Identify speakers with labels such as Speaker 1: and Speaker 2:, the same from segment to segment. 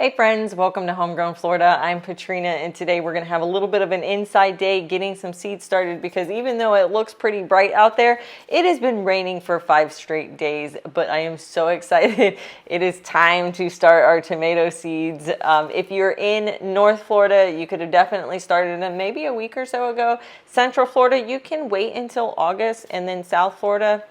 Speaker 1: Hey friends, welcome to Homegrown Florida. I'm Katrina, and today we're going to have a little bit of an inside day getting some seeds started, because even though it looks pretty bright out there, it has been raining for 5 straight days. But I am so excited. It is time to start our tomato seeds. If you're in North Florida, you could have definitely started them maybe a week or so ago. Central Florida, you can wait until August, and then South Florida,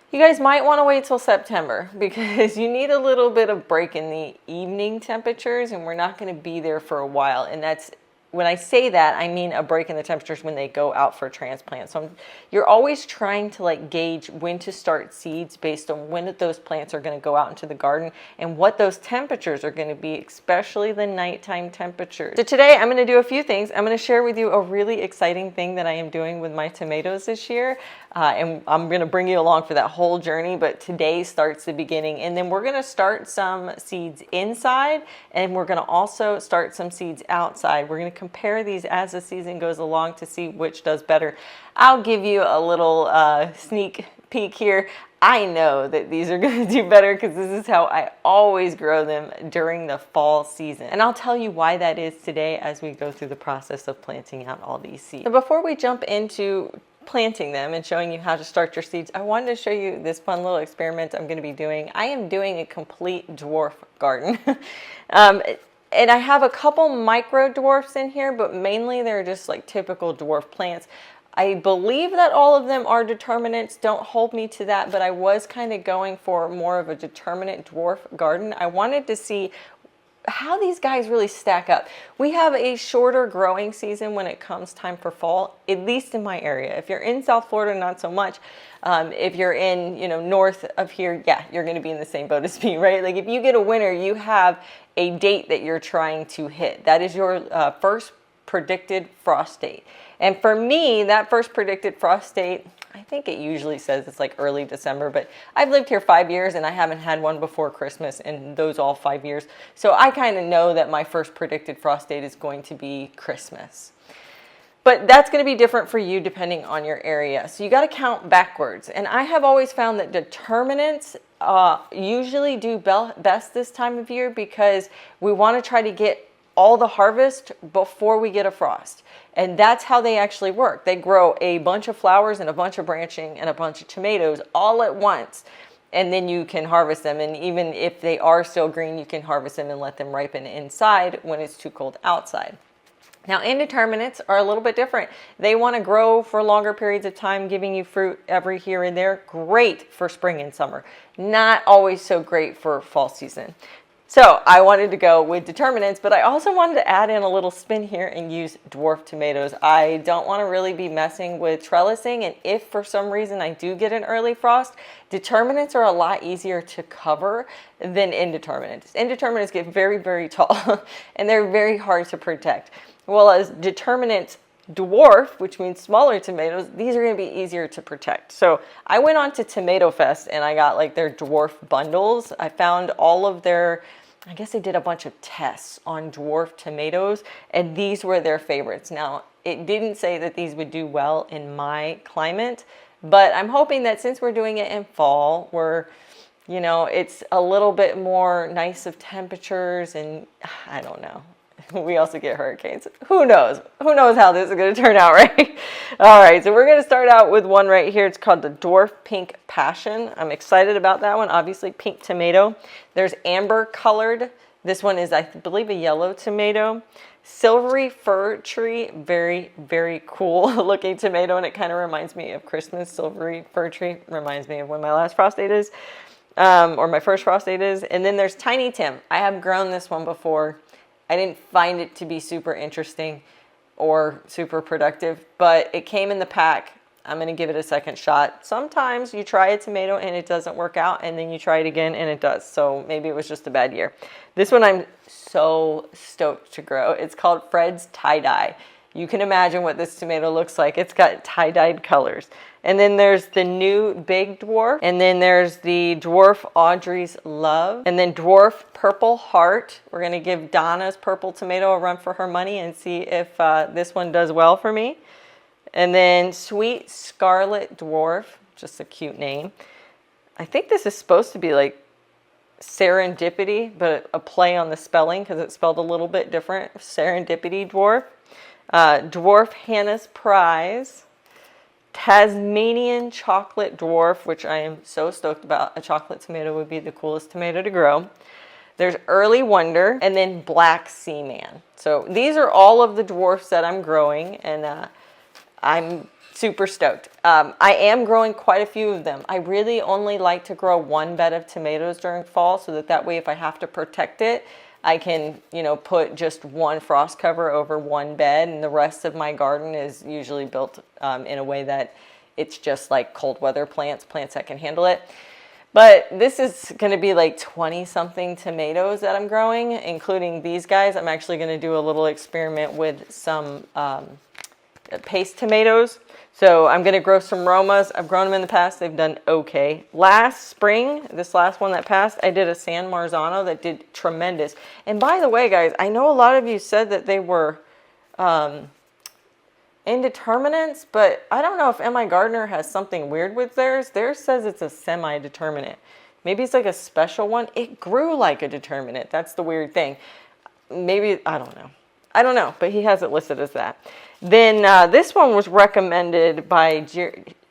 Speaker 1: you guys might want to wait till September, because you need a little bit of break in the evening temperatures, and we're not going to be there for a while. And that's, when I say that, I mean a break in the temperatures when they go out for transplant. So you're always trying to gauge when to start seeds based on when those plants are going to go out into the garden and what those temperatures are going to be, especially the nighttime temperatures. So today I'm going to do a few things. I'm going to share with you a really exciting thing that I am doing with my tomatoes this year. And I'm going to bring you along for that whole journey, but today starts the beginning. And then we're going to start some seeds inside, and we're going to also start some seeds outside. We're going to compare these as the season goes along to see which does better. I'll give you a little sneak peek here. I know that these are going to do better, because this is how I always grow them during the fall season. And I'll tell you why that is today as we go through the process of planting out all these seeds. So before we jump into planting them and showing you how to start your seeds, I wanted to show you this fun little experiment I'm going to be doing. I am doing a complete dwarf garden. And I have a couple micro dwarfs in here, but mainly they're just like typical dwarf plants. I believe that all of them are determinants. Don't hold me to that, but I was kind of going for more of a determinant dwarf garden. I wanted to see how these guys really stack up. We have a shorter growing season when it comes time for fall, at least in my area. If you're in South Florida, not so much. If you're in, north of here, yeah, you're going to be in the same boat as me, right? Like if you get a winter, you have a date that you're trying to hit. That is your first predicted frost date. And for me, that first predicted frost date, I think it usually says it's like early December, but I've lived here 5 years and I haven't had one before Christmas in those all 5 years. So I kind of know that my first predicted frost date is going to be Christmas. But that's going to be different for you depending on your area. So you got to count backwards. And I have always found that determinants usually do best this time of year, because we want to try to get all the harvest before we get a frost. And that's how they actually work. They grow a bunch of flowers and a bunch of branching and a bunch of tomatoes all at once. And then you can harvest them. And even if they are still green, you can harvest them and let them ripen inside when it's too cold outside. Now, indeterminates are a little bit different. They want to grow for longer periods of time, giving you fruit every here and there. Great for spring and summer. Not always so great for fall season. So I wanted to go with determinants, but I also wanted to add in a little spin here and use dwarf tomatoes. I don't want to really be messing with trellising, and if for some reason I do get an early frost, determinants are a lot easier to cover than indeterminates. Indeterminates get very, very tall, and they're very hard to protect. Well, as determinants dwarf, which means smaller tomatoes, these are going to be easier to protect. So I went on to Tomato Fest and I got like their dwarf bundles. I found all of their, I guess they did a bunch of tests on dwarf tomatoes, and these were their favorites. Now, it didn't say that these would do well in my climate, but I'm hoping that since we're doing it in fall, it's a little bit more nice of temperatures, and I don't know. We also get hurricanes. Who knows? Who knows how this is going to turn out, right? All right, so we're going to start out with one right here. It's called the Dwarf Pink Passion. I'm excited about that one. Obviously, pink tomato. There's amber colored. This one is, I believe, a yellow tomato. Silvery Fir Tree. Very, very cool looking tomato, and it kind of reminds me of Christmas. Silvery Fir Tree reminds me of when my last frost date is, or my first frost date is. And then there's Tiny Tim. I have grown this one before. I didn't find it to be super interesting or super productive, but it came in the pack. I'm going to give it a second shot. Sometimes you try a tomato and it doesn't work out, and then you try it again and it does. So maybe it was just a bad year. This one I'm so stoked to grow. It's called Fred's Tie-Dye. You can imagine what this tomato looks like. It's got tie-dyed colors. And then there's the new Big Dwarf. And then there's the Dwarf Audrey's Love. And then Dwarf Purple Heart. We're going to give Donna's purple tomato a run for her money and see if this one does well for me. And then Sweet Scarlet Dwarf. Just a cute name. I think this is supposed to be like Serendipity, but a play on the spelling because it's spelled a little bit different. Serendipity dwarf. Dwarf Hannah's Prize. Tasmanian chocolate dwarf, which I am so stoked about. A chocolate tomato would be the coolest tomato to grow. There's Early Wonder, and then Black Seaman. So these are all of the dwarfs that I'm growing, and I'm super stoked. I am growing quite a few of them. I really only like to grow one bed of tomatoes during fall, so that way if I have to protect it, I can, put just one frost cover over one bed, and the rest of my garden is usually built in a way that it's just like cold weather plants that can handle it. But this is going to be like 20-something tomatoes that I'm growing, including these guys. I'm actually going to do a little experiment with some paste tomatoes. So I'm going to grow some Romas. I've grown them in the past. They've done okay. Last spring, this last one that passed, I did a San Marzano that did tremendous. And by the way, guys, I know a lot of you said that they were indeterminates, but I don't know if MI Gardener has something weird with theirs. Theirs says it's a semi-determinate. Maybe it's like a special one. It grew like a determinate. That's the weird thing. Maybe, I don't know. But he has it listed as that. Then this one was recommended by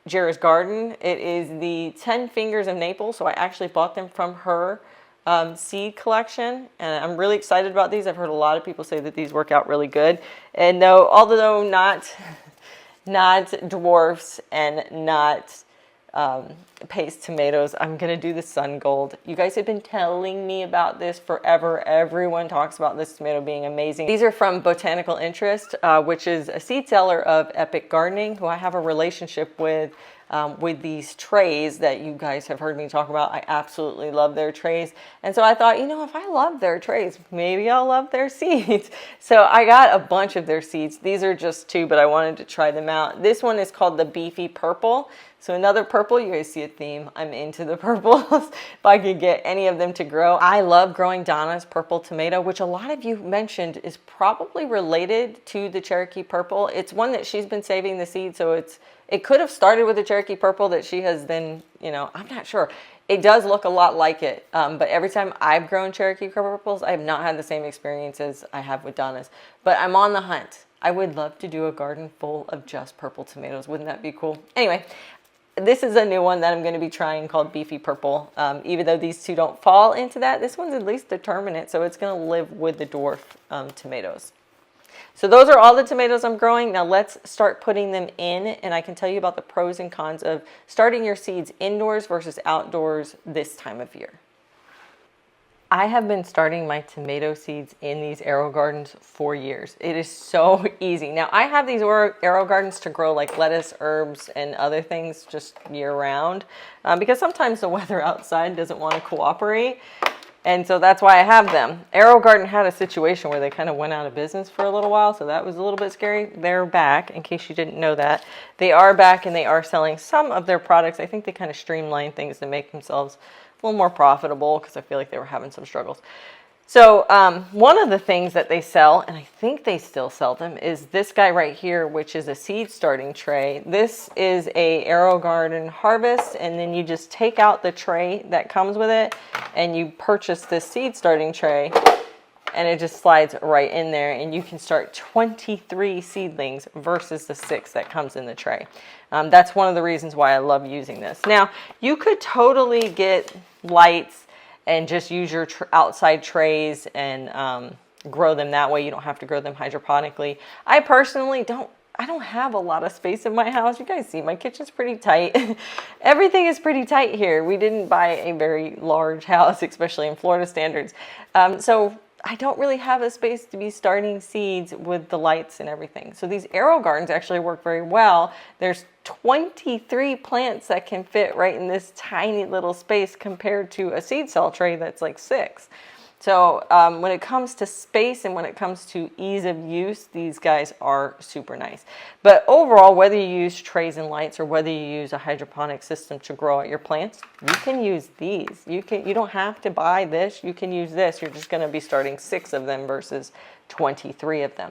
Speaker 1: Jera's Garden. It is the 10 Fingers of Naples. So I actually bought them from her seed collection, and I'm really excited about these. I've heard a lot of people say that these work out really good. And no, although not dwarfs and not paste tomatoes, I'm gonna do the Sun Gold. You guys have been telling me about this forever. Everyone talks about this tomato being amazing. These are from Botanical Interest, which is a seed seller of Epic Gardening, who I have a relationship with these trays that you guys have heard me talk about. I absolutely love their trays. And so I thought, if I love their trays, maybe I'll love their seeds. So I got a bunch of their seeds. These are just 2, but I wanted to try them out. This one is called the Beefy Purple. So another purple, you guys see a theme. I'm into the purples. If I could get any of them to grow. I love growing Donna's purple tomato, which a lot of you mentioned is probably related to the Cherokee Purple. It's one that she's been saving the seed, so it could have started with the Cherokee Purple that she has then, I'm not sure. It does look a lot like it, but every time I've grown Cherokee Purples, I have not had the same experience as I have with Donna's. But I'm on the hunt. I would love to do a garden full of just purple tomatoes. Wouldn't that be cool? Anyway, this is a new one that I'm going to be trying called Beefy Purple. Even though these 2 don't fall into that, this one's at least determinate, so it's going to live with the dwarf tomatoes. So those are all the tomatoes I'm growing. Now let's start putting them in, and I can tell you about the pros and cons of starting your seeds indoors versus outdoors this time of year. I have been starting my tomato seeds in these Aero Gardens for years. It is so easy. Now I have these Aero Gardens to grow like lettuce, herbs, and other things just year round because sometimes the weather outside doesn't want to cooperate. And so that's why I have them. Aero Garden had a situation where they kind of went out of business for a little while, so that was a little bit scary. They're back, in case you didn't know that. They are back, and they are selling some of their products. I think they kind of streamlined things to make themselves a little more profitable because I feel like they were having some struggles. So one of the things that they sell, and I think they still sell them, is this guy right here, which is a seed starting tray. This is a Aero Garden Harvest, and then you just take out the tray that comes with it, and you purchase this seed starting tray, and it just slides right in there, and you can start 23 seedlings versus the 6 that comes in the tray. That's one of the reasons why I love using this. Now, you could totally get lights and just use your outside trays and grow them that way. You don't have to grow them hydroponically. I personally don't have a lot of space in my house. You guys see my kitchen's pretty tight. Everything is pretty tight here. We didn't buy a very large house, especially in Florida standards. So I don't really have a space to be starting seeds with the lights and everything. So these Aero Gardens actually work very well. There's 23 plants that can fit right in this tiny little space compared to a seed cell tray that's like 6. So when it comes to space and when it comes to ease of use, these guys are super nice. But overall, whether you use trays and lights or whether you use a hydroponic system to grow out your plants, you can use these. You don't have to buy this. You can use this. You're just going to be starting 6 of them versus 23 of them.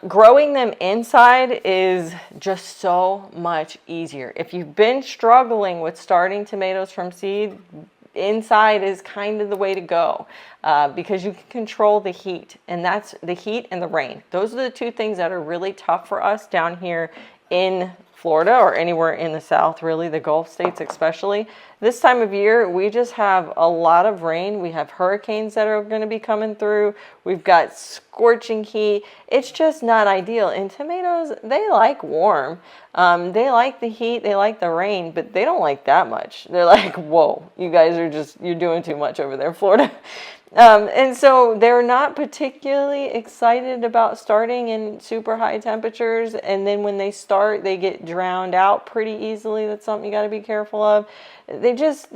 Speaker 1: Growing them inside is just so much easier. If you've been struggling with starting tomatoes from seed, inside is kind of the way to go because you can control the heat, and that's the heat and the rain. Those are the two things that are really tough for us down here in Florida, or anywhere in the South, really, the Gulf states especially. This time of year, we just have a lot of rain. We have hurricanes that are going to be coming through. We've got scorching heat. It's just not ideal. And tomatoes, they like warm. They like the heat, they like the rain, but they don't like that much. They're like, whoa, you guys are you're doing too much over there, Florida. And so they're not particularly excited about starting in super high temperatures. And then when they start, they get drowned out pretty easily. That's something you got to be careful of. They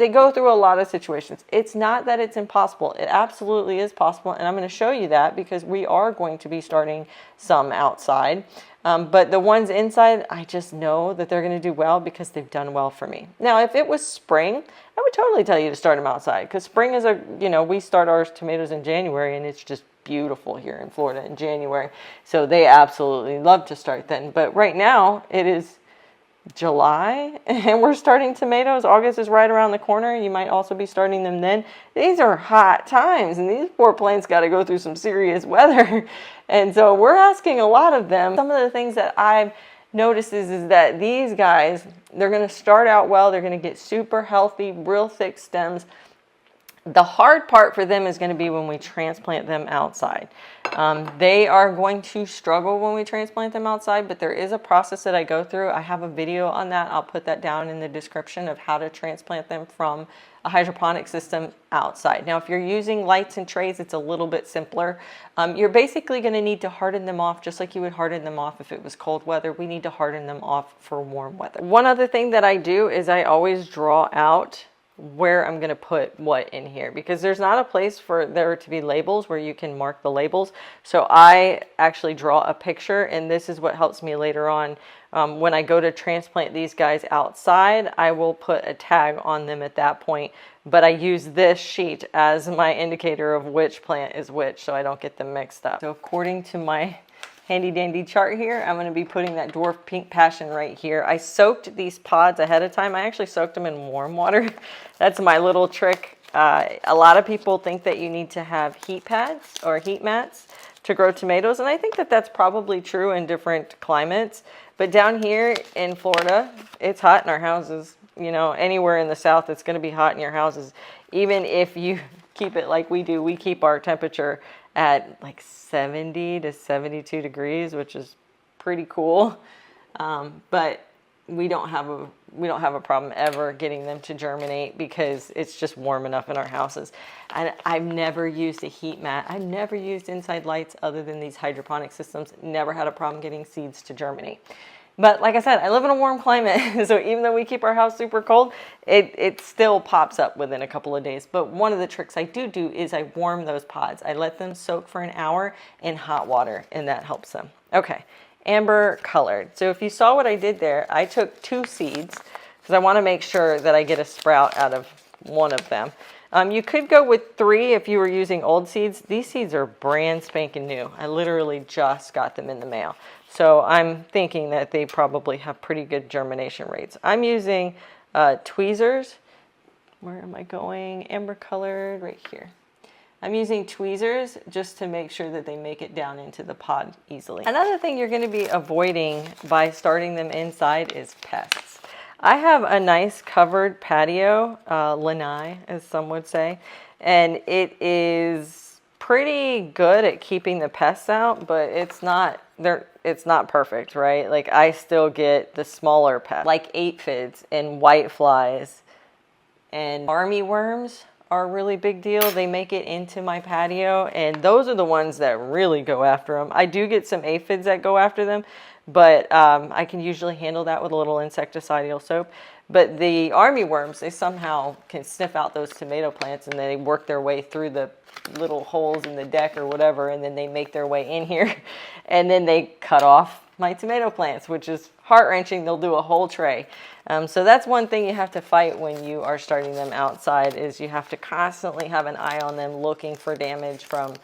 Speaker 1: go through a lot of situations. It's not that it's impossible. It absolutely is possible. And I'm going to show you that because we are going to be starting some outside. But the ones inside, I just know that they're going to do well because they've done well for me. Now, if it was spring, I would totally tell you to start them outside because spring is we start our tomatoes in January, and it's just beautiful here in Florida in January. So they absolutely love to start then. But right now it is July and we're starting tomatoes. August is right around the corner. You might also be starting them then. These are hot times, and these poor plants got to go through some serious weather. And so we're asking a lot of them. Some of the things that I've noticed is that these guys, they're going to start out well. They're going to get super healthy, real thick stems. The hard part for them is going to be when we transplant them outside. They are going to struggle when we transplant them outside, but there is a process that I go through. I have a video on that. I'll put that down in the description of how to transplant them from a hydroponic system outside. Now, if you're using lights and trays, it's a little bit simpler. You're basically going to need to harden them off just like you would harden them off if it was cold weather. We need to harden them off for warm weather. One other thing that I do is I always draw out where I'm going to put what in here, because there's not a place for there to be labels where you can mark the labels. So I actually draw a picture, and this is what helps me later on. When I go to transplant these guys outside, I will put a tag on them at that point, but I use this sheet as my indicator of which plant is which so I don't get them mixed up. So according to my handy dandy chart here, I'm going to be putting that dwarf pink passion right here. I soaked these pods ahead of time. I actually soaked them in warm water. That's my little trick. A lot of people think that you need to have heat pads or heat mats to grow tomatoes, and I think that that's probably true in different climates. But down here in Florida, it's hot in our houses. Anywhere in the South, it's going to be hot in your houses. Even if you keep it like we do, we keep our temperature at like 70 to 72 degrees, which is pretty cool. But we don't have a problem ever getting them to germinate because it's just warm enough in our houses. And I've never used a heat mat. I've never used inside lights other than these hydroponic systems. Never had a problem getting seeds to germinate. But like I said, I live in a warm climate, so even though we keep our house super cold, it still pops up within a couple of days. But one of the tricks I do is I warm those pods. I let them soak for an hour in hot water, and that helps them. Okay, amber colored. So if you saw what I did there, I took 2 seeds because I want to make sure that I get a sprout out of one of them. You could go with 3 if you were using old seeds. These seeds are brand spanking new. I literally just got them in the mail. So I'm thinking that they probably have pretty good germination rates. I'm using tweezers. Where am I going? Amber colored right here. I'm using tweezers just to make sure that they make it down into the pod easily. Another thing you're going to be avoiding by starting them inside is pests. I have a nice covered patio, lanai, as some would say, and it is pretty good at keeping the pests out, but it's not perfect, right? Like I still get the smaller pests, like aphids and whiteflies, and army worms are a really big deal. They make it into my patio, and those are the ones that really go after them. I do get some aphids that go after them, but I can usually handle that with a little insecticidal soap. But the army worms, they somehow can sniff out those tomato plants, and they work their way through the little holes in the deck or whatever, and then they make their way in here, and then they cut off my tomato plants, which is heart-wrenching. They'll do a whole tray. So that's one thing you have to fight when you are starting them outside, is you have to constantly have an eye on them, looking for damage from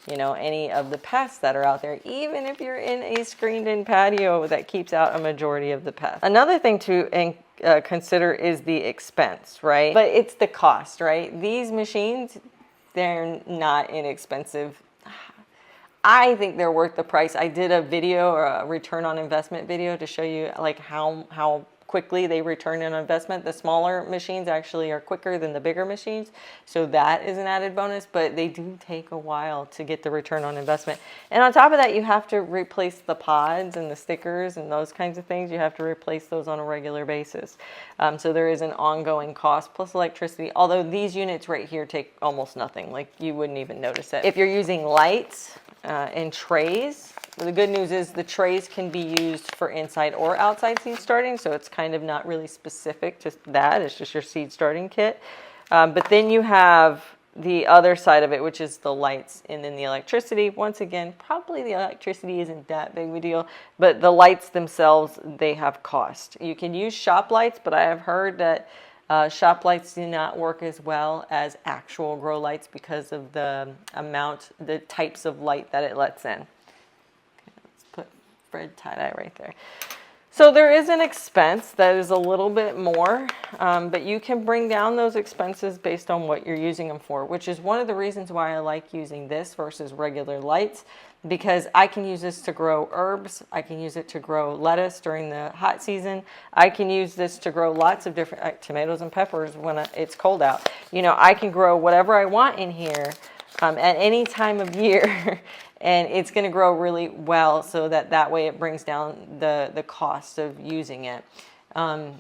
Speaker 1: you know, any of the pests that are out there, even if you're in a screened-in patio that keeps out a majority of the pests. Another thing to consider is the expense, right? But it's the cost, right? These machines, they're not inexpensive. I think they're worth the price. I did a video, or a return on investment video, to show you like how quickly they return an investment. The smaller machines actually are quicker than the bigger machines, so that is an added bonus, but they do take a while to get the return on investment. And on top of that, you have to replace the pods and the stickers and those kinds of things. You have to replace those on a regular basis. So there is an ongoing cost, plus electricity, although these units right here take almost nothing. Like, you wouldn't even notice it. If you're using lights and trays, the good news is the trays can be used for inside or outside seed starting, so it's kind of not really specific to that. It's just your seed starting kit. But then you have the other side of it, which is the lights and then the electricity. Once again, probably the electricity isn't that big of a deal, but the lights themselves, they have cost. You can use shop lights, but I have heard that shop lights do not work as well as actual grow lights because of the types of light that it lets in. Red tie-dye right there. So there is an expense that is a little bit more, but you can bring down those expenses based on what you're using them for, which is one of the reasons why I like using this versus regular lights, because I can use this to grow herbs. I can use it to grow lettuce during the hot season. I can use this to grow lots of different tomatoes and peppers when it's cold out. You know, I can grow whatever I want in here at any time of year. And it's going to grow really well, so that way it brings down the cost of using it,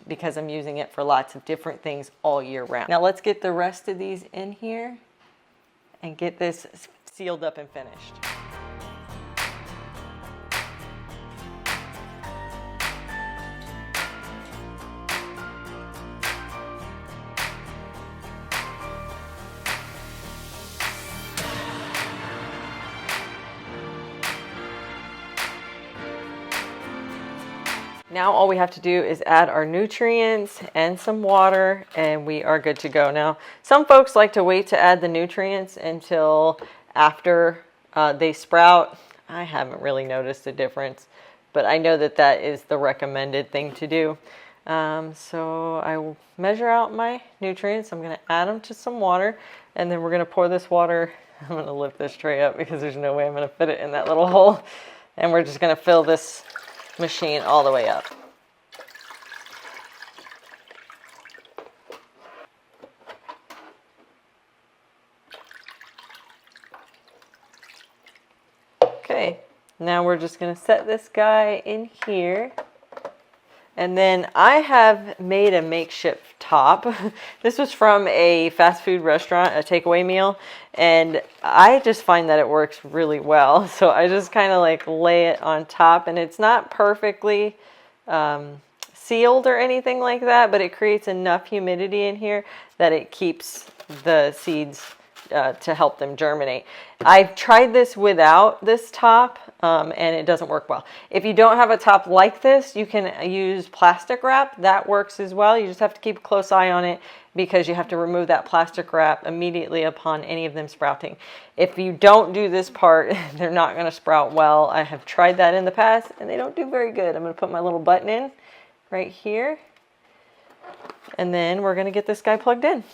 Speaker 1: because I'm using it for lots of different things all year round. Now let's get the rest of these in here and get this sealed up and finished. Now all we have to do is add our nutrients and some water, and we are good to go. Now, some folks like to wait to add the nutrients until after they sprout. I haven't really noticed a difference, but I know that that is the recommended thing to do. So I will measure out my nutrients. I'm going to add them to some water, and then we're going to pour this water. I'm going to lift this tray up because there's no way I'm going to fit it in that little hole. And we're just going to fill this machine all the way up. Okay, now we're just going to set this guy in here. And then I have made a makeshift top. This was from a fast food restaurant, a takeaway meal, and I just find that it works really well. So I just kind of like lay it on top, and it's not perfectly sealed or anything like that, but it creates enough humidity in here that it keeps the seeds to help them germinate. I've tried this without this top, and it doesn't work well. If you don't have a top like this, you can use plastic wrap. That works as well. You just have to keep a close eye on it because you have to remove that plastic wrap immediately upon any of them sprouting. If you don't do this part, they're not going to sprout well. I have tried that in the past, and they don't do very good. I'm going to put my little button in right here, and then we're going to get this guy plugged in.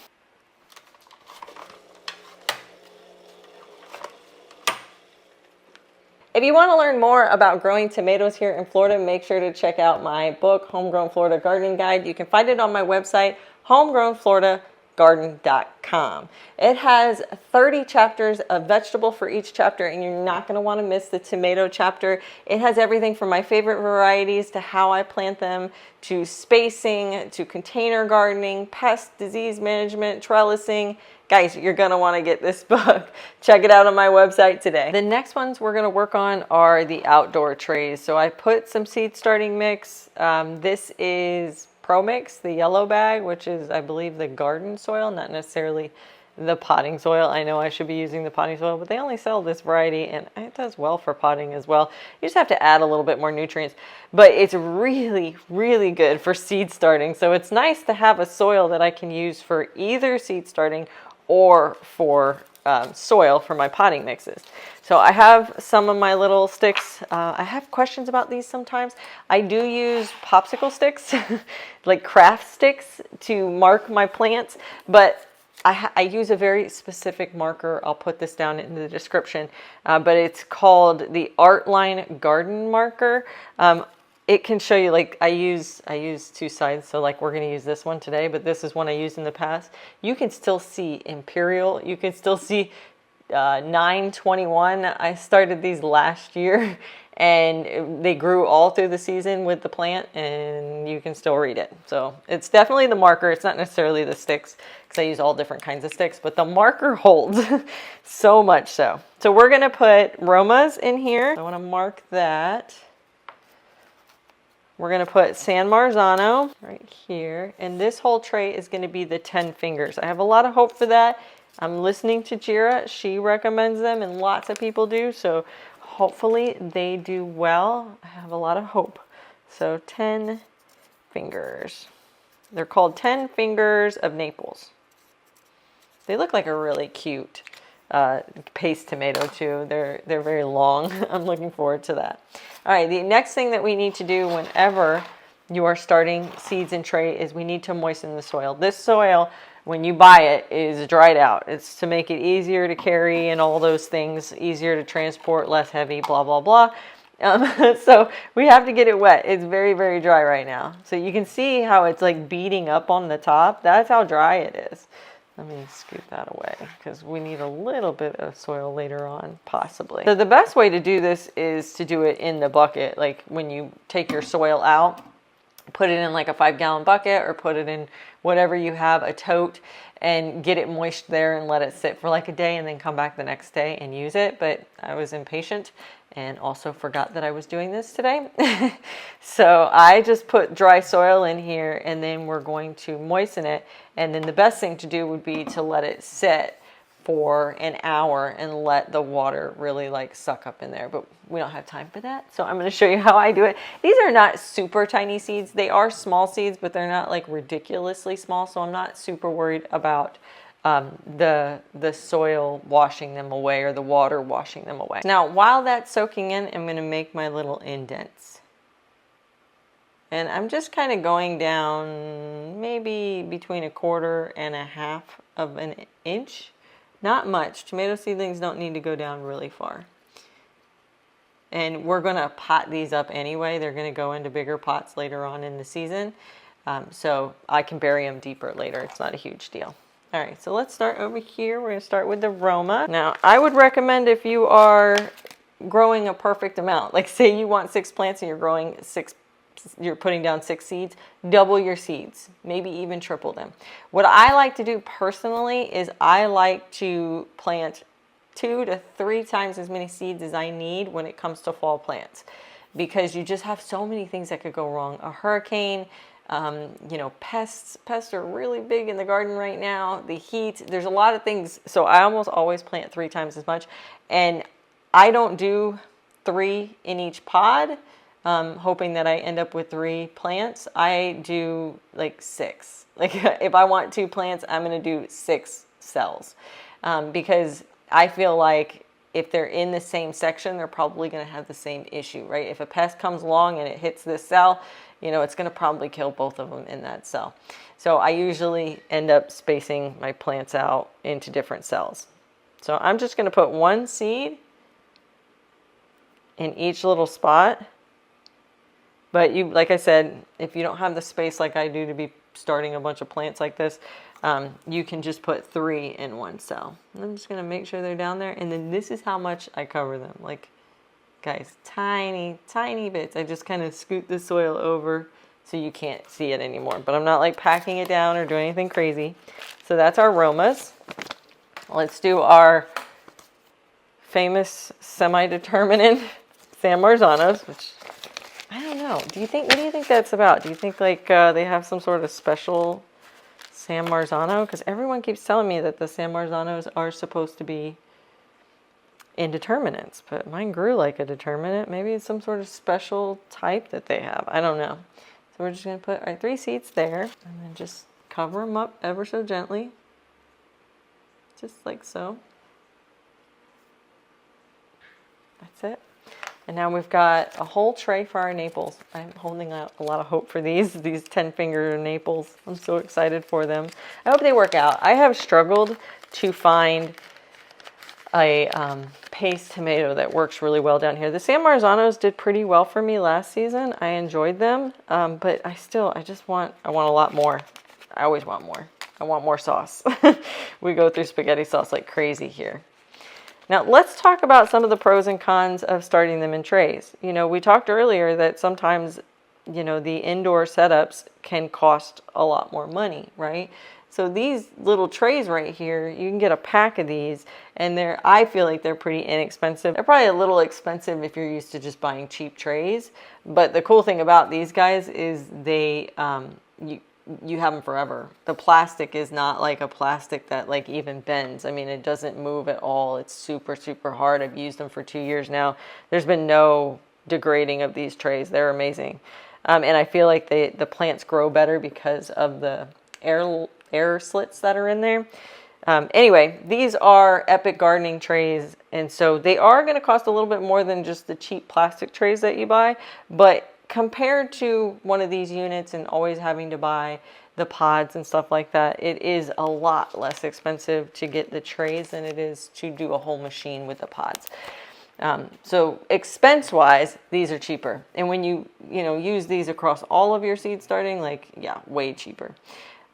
Speaker 1: If you want to learn more about growing tomatoes here in Florida, make sure to check out my book, Homegrown Florida Gardening Guide. You can find it on my website, homegrownfloridagarden.com. It has 30 chapters, a vegetable for each chapter, and you're not going to want to miss the tomato chapter. It has everything from my favorite varieties to how I plant them, to spacing, to container gardening, pest, disease management, trellising. Guys, you're going to want to get this book. Check it out on my website today. The next ones we're going to work on are the outdoor trays. So I put some seed starting mix. This is Pro Mix, the yellow bag, which is, I believe, the garden soil, not necessarily the potting soil. I know I should be using the potting soil, but they only sell this variety, and it does well for potting as well. You just have to add a little bit more nutrients, but it's really, really good for seed starting. So it's nice to have a soil that I can use for either seed starting or for soil for my potting mixes. So I have some of my little sticks. I have questions about these sometimes. I do use popsicle sticks, like craft sticks, to mark my plants, but I use a very specific marker. I'll put this down in the description, but it's called the Artline Garden Marker. It can show you, like I use two sides, so like we're going to use this one today, but this is one I used in the past. You can still see Imperial. You can still see 921. I started these last year, and they grew all through the season with the plant, and you can still read it. So it's definitely the marker. It's not necessarily the sticks, because I use all different kinds of sticks, but the marker holds so much so. So we're going to put Romas in here. I want to mark that. We're going to put San Marzano right here. And this whole tray is going to be the 10 fingers. I have a lot of hope for that. I'm listening to Jira. She recommends them, and lots of people do. So hopefully they do well. I have a lot of hope. So 10 fingers. They're called 10 Fingers of Naples. They look like a really cute paste tomato too. They're very long. I'm looking forward to that. All right, the next thing that we need to do whenever you are starting seeds in tray is we need to moisten the soil. This soil, when you buy it, is dried out. It's to make it easier to carry and all those things, easier to transport, less heavy, blah, blah, blah. So we have to get it wet. It's very, very dry right now. So you can see how it's like beating up on the top. That's how dry it is. Let me scoop that away because we need a little bit of soil later on, possibly. So the best way to do this is to do it in the bucket. Like when you take your soil out, put it in like a 5-gallon bucket or put it in whatever you have, a tote, and get it moist there and let it sit for like a day and then come back the next day and use it. But I was impatient and also forgot that I was doing this today. So I just put dry soil in here, and then we're going to moisten it. And then the best thing to do would be to let it sit for an hour and let the water really like suck up in there. But we don't have time for that. So I'm going to show you how I do it. These are not super tiny seeds. They are small seeds, but they're not like ridiculously small. So I'm not super worried about the soil washing them away or the water washing them away. Now, while that's soaking in, I'm going to make my little indents. And I'm just kind of going down maybe between 1/4 and 1/2 of an inch. Not much. Tomato seedlings don't need to go down really far. And we're going to pot these up anyway. They're going to go into bigger pots later on in the season. So I can bury them deeper later. It's not a huge deal. All right, so let's start over here. We're going to start with the Roma. Now, I would recommend if you are growing a perfect amount, like say you want 6 plants and you're putting down 6 seeds, double your seeds, maybe even triple them. What I like to do personally is I like to plant 2 to 3 times as many seeds as I need when it comes to fall plants, because you just have so many things that could go wrong. A hurricane, you know, pests are really big in the garden right now. The heat, there's a lot of things. So I almost always plant 3 times as much, and I don't do 3 in each pod, hoping that I end up with 3 plants. I do like 6. Like if I want 2 plants, I'm going to do 6 cells, because I feel like if they're in the same section, they're probably going to have the same issue, right? If a pest comes along and it hits this cell, you know, it's going to probably kill both of them in that cell. So I usually end up spacing my plants out into different cells. So I'm just going to put 1 seed in each little spot. But you, like I said, if you don't have the space like I do to be starting a bunch of plants like this, you can just put 3 in 1 cell. And I'm just going to make sure they're down there. And then this is how much I cover them. Like, guys, tiny, tiny bits. I just kind of scoot the soil over so you can't see it anymore. But I'm not like packing it down or doing anything crazy. So that's our Romas. Let's do our famous semi-determinate San Marzanos, which I don't know. What do you think that's about? Do you think like they have some sort of special San Marzano? Because everyone keeps telling me that the San Marzanos are supposed to be indeterminates, but mine grew like a determinate. Maybe it's some sort of special type that they have. I don't know. So we're just going to put our 3 seeds there and then just cover them up ever so gently. Just like so. And now we've got a whole tray for our Naples. I'm holding out a lot of hope for these 10-finger Naples. I'm so excited for them. I hope they work out. I have struggled to find a paste tomato that works really well down here. The San Marzanos did pretty well for me last season. I enjoyed them, but I want a lot more. I always want more. I want more sauce. We go through spaghetti sauce like crazy here. Now let's talk about some of the pros and cons of starting them in trays. You know, we talked earlier that sometimes, you know, the indoor setups can cost a lot more money, right? So these little trays right here, you can get a pack of these, and I feel like they're pretty inexpensive. They're probably a little expensive if you're used to just buying cheap trays, but the cool thing about these guys is you have them forever. The plastic is not like a plastic that like even bends. I mean, it doesn't move at all. It's super, super hard. I've used them for 2 years now. There's been no degrading of these trays. They're amazing. And I feel like the plants grow better because of the air slits that are in there. Anyway, these are Epic gardening trays, and so they are going to cost a little bit more than just the cheap plastic trays that you buy, but compared to one of these units and always having to buy the pods and stuff like that, it is a lot less expensive to get the trays than it is to do a whole machine with the pods. So expense-wise, these are cheaper. And when you use these across all of your seed starting, like, yeah, way cheaper.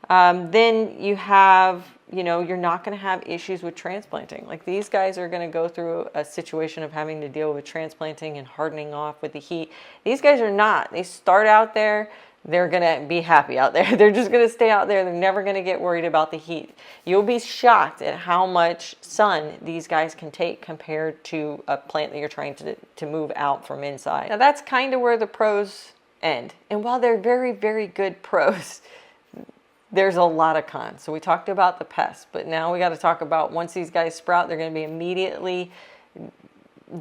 Speaker 1: Then you have, you're not going to have issues with transplanting. Like these guys are going to go through a situation of having to deal with transplanting and hardening off with the heat. These guys are not. They start out there. They're going to be happy out there. They're just going to stay out there. They're never going to get worried about the heat. You'll be shocked at how much sun these guys can take compared to a plant that you're trying to move out from inside. Now that's kind of where the pros end. And while they're very, very good pros, there's a lot of cons. So we talked about the pests, but now we got to talk about once these guys sprout, they're going to be immediately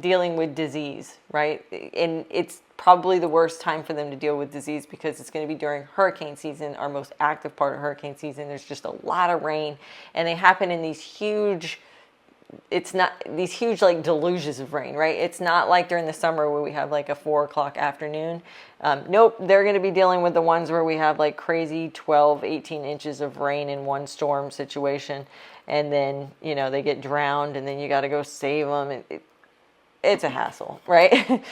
Speaker 1: dealing with disease, right? And it's probably the worst time for them to deal with disease because it's going to be during hurricane season, our most active part of hurricane season. There's just a lot of rain, and they happen in these huge like deluges of rain, right? It's not like during the summer where we have like a 4 o'clock afternoon. Nope, they're going to be dealing with the ones where we have like crazy 12, 18 inches of rain in one storm situation. And then, they get drowned and then you got to go save them. It's a hassle, right?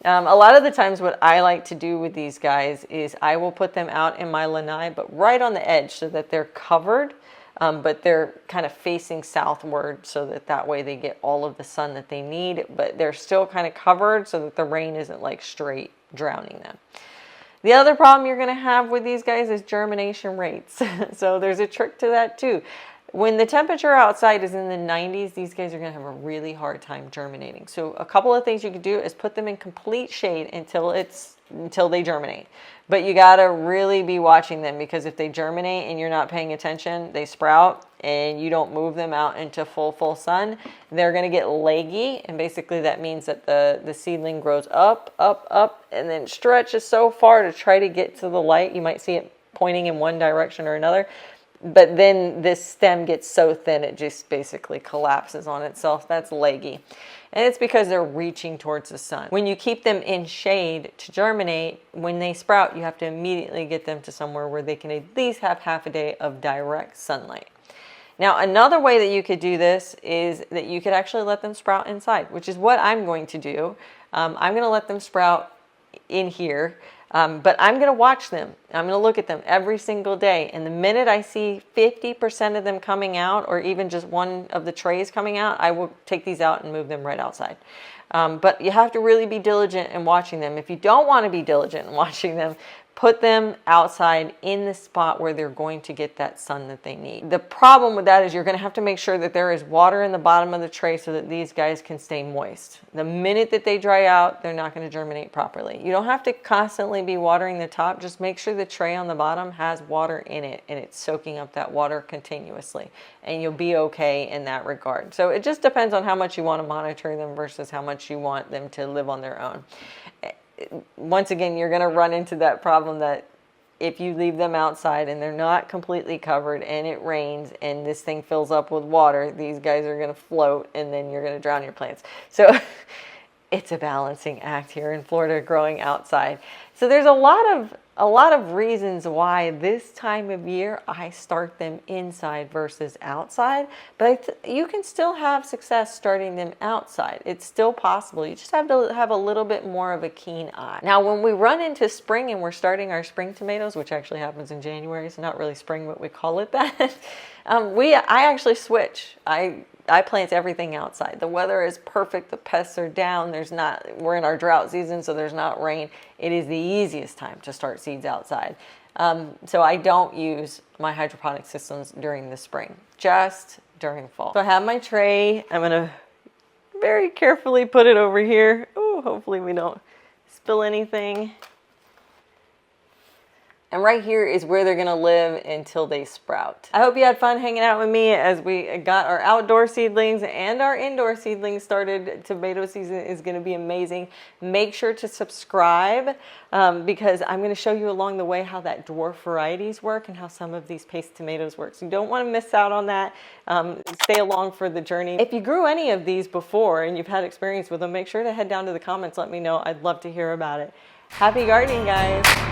Speaker 1: A lot of the times what I like to do with these guys is I will put them out in my lanai, but right on the edge so that they're covered. But they're kind of facing southward so that way they get all of the sun that they need, but they're still kind of covered so that the rain isn't like straight drowning them. The other problem you're going to have with these guys is germination rates. So there's a trick to that too. When the temperature outside is in the 90s, these guys are going to have a really hard time germinating. So a couple of things you could do is put them in complete shade until they germinate. But you got to really be watching them because if they germinate and you're not paying attention, they sprout and you don't move them out into full sun, they're going to get leggy. And basically that means that the seedling grows up, and then stretches so far to try to get to the light. You might see it pointing in one direction or another. But then this stem gets so thin it just basically collapses on itself. That's leggy. And it's because they're reaching towards the sun. When you keep them in shade to germinate, when they sprout, you have to immediately get them to somewhere where they can at least have half a day of direct sunlight. Now, another way that you could do this is that you could actually let them sprout inside, which is what I'm going to do. I'm going to let them sprout in here. But I'm going to watch them. I'm going to look at them every single day. And the minute I see 50% of them coming out, or even just one of the trays coming out, I will take these out and move them right outside. But you have to really be diligent in watching them. If you don't want to be diligent in watching them, put them outside in the spot where they're going to get that sun that they need. The problem with that is you're going to have to make sure that there is water in the bottom of the tray so that these guys can stay moist. The minute that they dry out, they're not going to germinate properly. You don't have to constantly be watering the top. Just make sure the tray on the bottom has water in it and it's soaking up that water continuously, and you'll be okay in that regard. So it just depends on how much you want to monitor them versus how much you want them to live on their own. Once again, you're going to run into that problem that if you leave them outside and they're not completely covered and it rains and this thing fills up with water, these guys are going to float and then you're going to drown your plants. So it's a balancing act here in Florida growing outside. So there's a lot of reasons why this time of year I start them inside versus outside, but you can still have success starting them outside. It's still possible. You just have to have a little bit more of a keen eye. Now, when we run into spring and we're starting our spring tomatoes, which actually happens in January, it's not really spring, but we call it that. I actually switch. I plant everything outside. The weather is perfect. The pests are down. We're in our drought season, so there's not rain. It is the easiest time to start seeds outside. So I don't use my hydroponic systems during the spring, just during fall. So I have my tray. I'm gonna very carefully put it over here. Oh, hopefully we don't spill anything. And right here is where they're gonna live until they sprout. I hope you had fun hanging out with me as we got our outdoor seedlings and our indoor seedlings started. Tomato season is gonna be amazing. Make sure to subscribe because I'm gonna show you along the way how that dwarf varieties work and how some of these paste tomatoes work. So you don't wanna miss out on that. Stay along for the journey. If you grew any of these before and you've had experience with them, make sure to head down to the comments, let me know. I'd love to hear about it. Happy gardening, guys.